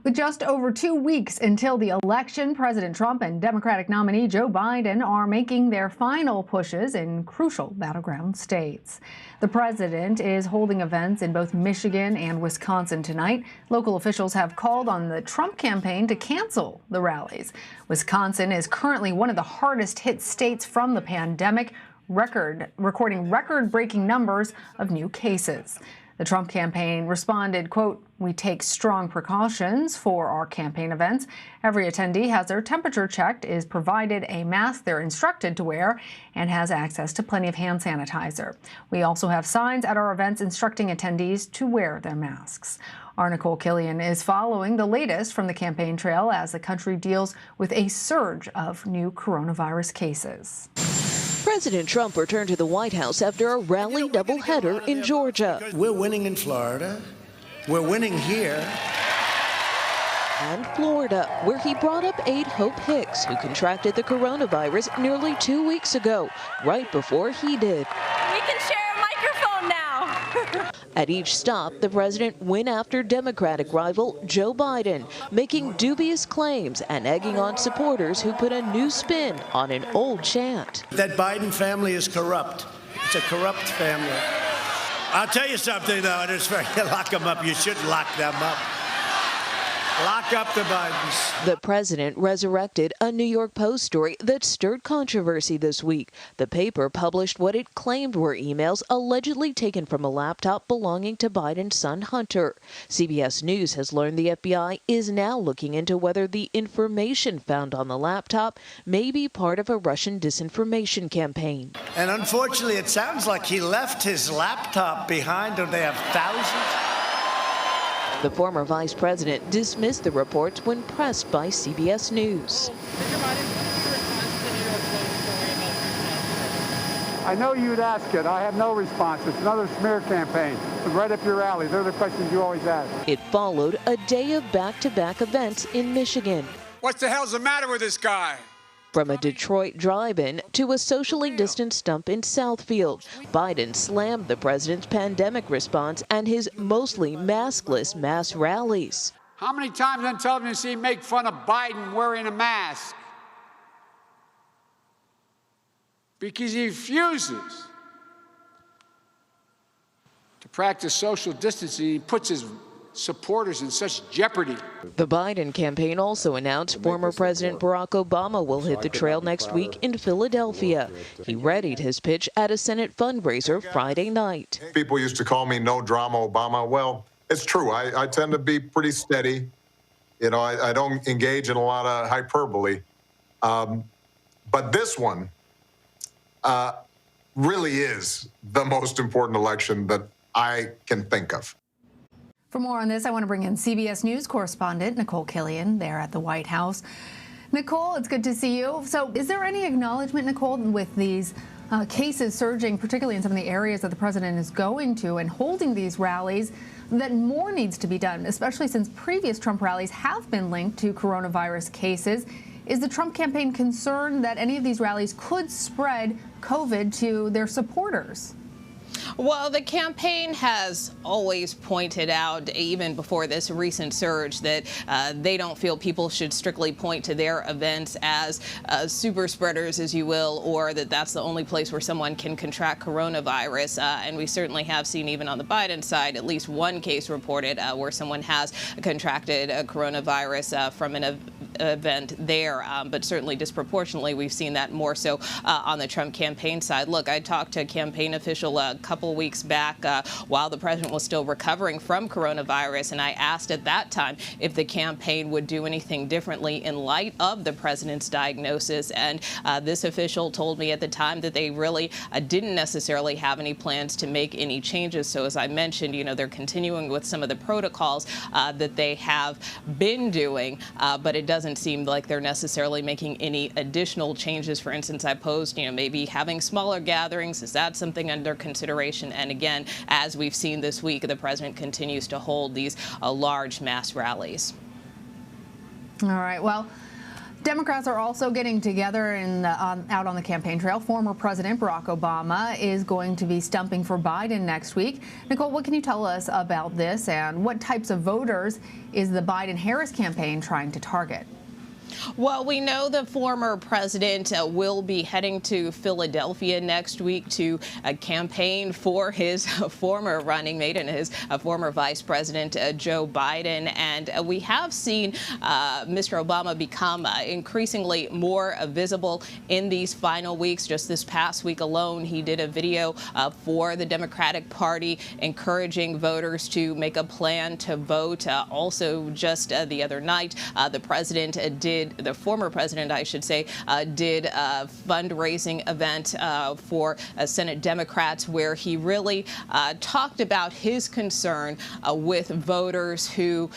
With just over 2 weeks until the election, President Trump and Democratic nominee Joe Biden are making their final pushes in crucial battleground states. The president is holding events in both Michigan and Wisconsin tonight. Local officials have called on the Trump campaign to cancel the rallies. Wisconsin is currently one of the hardest hit states from the pandemic, recording record-breaking numbers of new cases. The Trump campaign responded, quote, "We take strong precautions for our campaign events. Every attendee has their temperature checked, is provided a mask they're instructed to wear, and has access to plenty of hand sanitizer. We also have signs at our events instructing attendees to wear their masks." Our Nikole Killion is following the latest from the campaign trail as the country deals with a surge of new coronavirus cases. President Trump returned to the White House after a rally doubleheader in Georgia. We're winning in Florida. We're winning here. And Florida, where he brought up aide Hope Hicks, who contracted the coronavirus nearly 2 weeks ago, right before he did. We can share a microphone now. At each stop, the president went after Democratic rival Joe Biden, making dubious claims and egging on supporters who put a new spin on an old chant. That Biden family is corrupt. It's a corrupt family. I'll tell you something, though. Lock them up. You shouldn't lock them up. Lock up the Bidens. The president resurrected a New York Post story that stirred controversy this week. The paper published what it claimed were emails allegedly taken from a laptop belonging to Biden's son Hunter. CBS News has learned the FBI is now looking into whether the information found on the laptop may be part of a Russian disinformation campaign. And unfortunately, it sounds like he left his laptop behind, and they have thousands. The former vice president dismissed the reports when pressed by CBS News. I know you'd ask it. I have no response. It's another smear campaign. Right up your alley. They're the questions you always ask. It followed a day of back-to-back events in Michigan. What the hell's the matter with this guy? From a Detroit drive-in to a socially distanced stump in Southfield, Biden slammed the president's pandemic response and his mostly maskless mass rallies. How many times on television see him make fun of Biden wearing a mask? Because he refuses to practice social distancing. He puts his supporters in such jeopardy. The Biden campaign also announced former President Barack Obama will hit the trail next week in Philadelphia. He readied his pitch at a Senate fundraiser Friday night. People used to call me no drama Obama. Well, it's true. I tend to be pretty steady. You know, I don't engage in a lot of hyperbole. But this one really is the most important election that I can think of. For more on this, I want to bring in CBS News correspondent Nikole Killion there at the White House. Nikole, it's good to see you. So is there any acknowledgement, Nikole, with these cases surging, particularly in some of the areas that the president is going to and holding these rallies, that more needs to be done, especially since previous Trump rallies have been linked to coronavirus cases? Is the Trump campaign concerned that any of these rallies could spread COVID to their supporters? Well, the campaign has always pointed out, even before this recent surge, that they don't feel people should strictly point to their events as super spreaders, as you will, or that that's the only place where someone can contract coronavirus. And we certainly have seen, even on the Biden side, at least one case reported where someone has contracted coronavirus from an event there. But certainly disproportionately, we've seen that more so on the Trump campaign side. Look, I talked to a campaign official a couple weeks back while the president was still recovering from coronavirus, and I asked at that time if the campaign would do anything differently in light of the president's diagnosis, and this official told me at the time that they really didn't necessarily have any plans to make any changes. So as I mentioned, you know, they're continuing with some of the protocols that they have been doing, but it doesn't seem like they're necessarily making any additional changes. For instance, I posed, you know, maybe having smaller gatherings. Is that something under consideration? And again, as we've seen this week, the president continues to hold these large mass rallies. All right. Well, Democrats are also getting together out on the campaign trail. Former President Barack Obama is going to be stumping for Biden next week. Nikole, what can you tell us about this, and what types of voters is the Biden-Harris campaign trying to target? Well, we know the former president will be heading to Philadelphia next week to campaign for his former running mate and his former vice president, Joe Biden. And we have seen Mr. Obama become increasingly more visible in these final weeks. Just this past week alone, he did a video for the Democratic Party encouraging voters to make a plan to vote. Also, just the other night, the former president, I should say, did a fundraising event for Senate Democrats where he really talked about his concern with voters who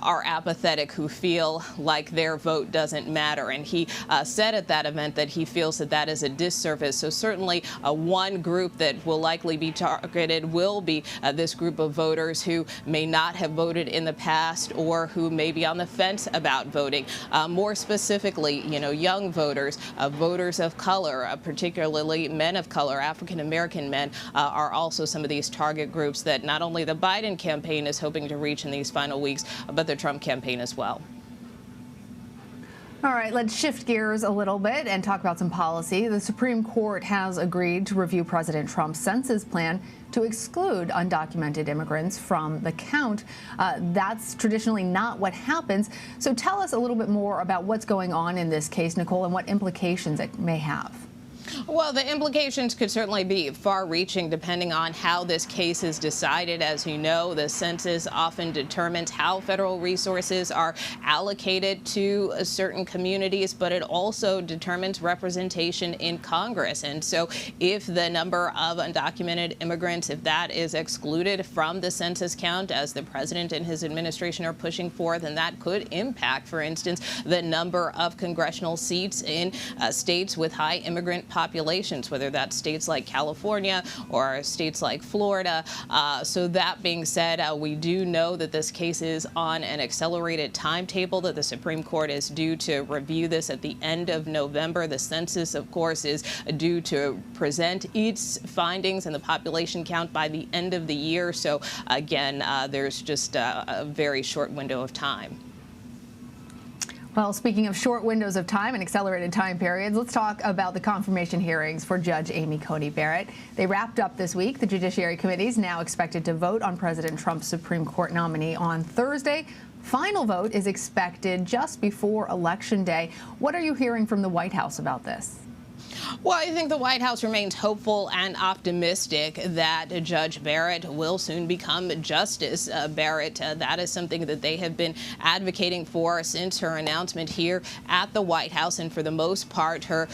are apathetic, who feel like their vote doesn't matter. And he said at that event that he feels that that is a disservice. So certainly one group that will likely be targeted will be this group of voters who may not have voted in the past or who may be on the fence about voting. More specifically, young voters, voters of color, particularly men of color, African-American men, are also some of these target groups that not only the Biden campaign is hoping to reach in these final weeks, but the Trump campaign as well. All right, let's shift gears a little bit and talk about some policy. The Supreme Court has agreed to review President Trump's census plan to exclude undocumented immigrants from the count. That's traditionally not what happens. So tell us a little bit more about what's going on in this case, Nikole, and what implications it may have. Well, the implications could certainly be far-reaching depending on how this case is decided. As you know, the census often determines how federal resources are allocated to certain communities, but it also determines representation in Congress. And so if the number of undocumented immigrants, if that is excluded from the census count, as the president and his administration are pushing for, then that could impact, for instance, the number of congressional seats in states with high immigrant populations, whether that's states like California or states like Florida. So that being said, we do know that this case is on an accelerated timetable, that the Supreme Court is due to review this at the end of November. The census, of course, is due to present its findings and the population count by the end of the year. So again, there's just a very short window of time. Well, speaking of short windows of time and accelerated time periods, let's talk about the confirmation hearings for Judge Amy Coney Barrett. They wrapped up this week. The Judiciary Committee is now expected to vote on President Trump's Supreme Court nominee on Thursday. Final vote is expected just before Election Day. What are you hearing from the White House about this? Well, I think the White House remains hopeful and optimistic that Judge Barrett will soon become Justice Barrett. That is something that they have been advocating for since her announcement here at the White House. And for the most part, her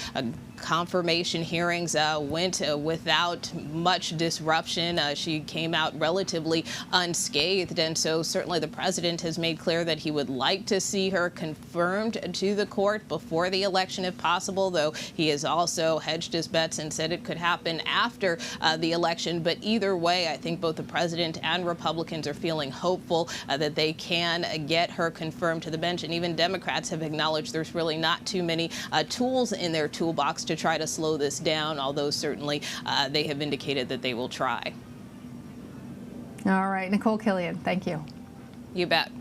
confirmation hearings went without much disruption. She came out relatively unscathed, and so certainly the president has made clear that he would like to see her confirmed to the court before the election if possible, though he has also hedged his bets and said it could happen after the election. But either way, I think both the president and Republicans are feeling hopeful that they can get her confirmed to the bench, and even Democrats have acknowledged there's really not too many tools in their toolbox to try to slow this down, although certainly they have indicated that they will try. All right, Nikole Killion, thank you. You bet.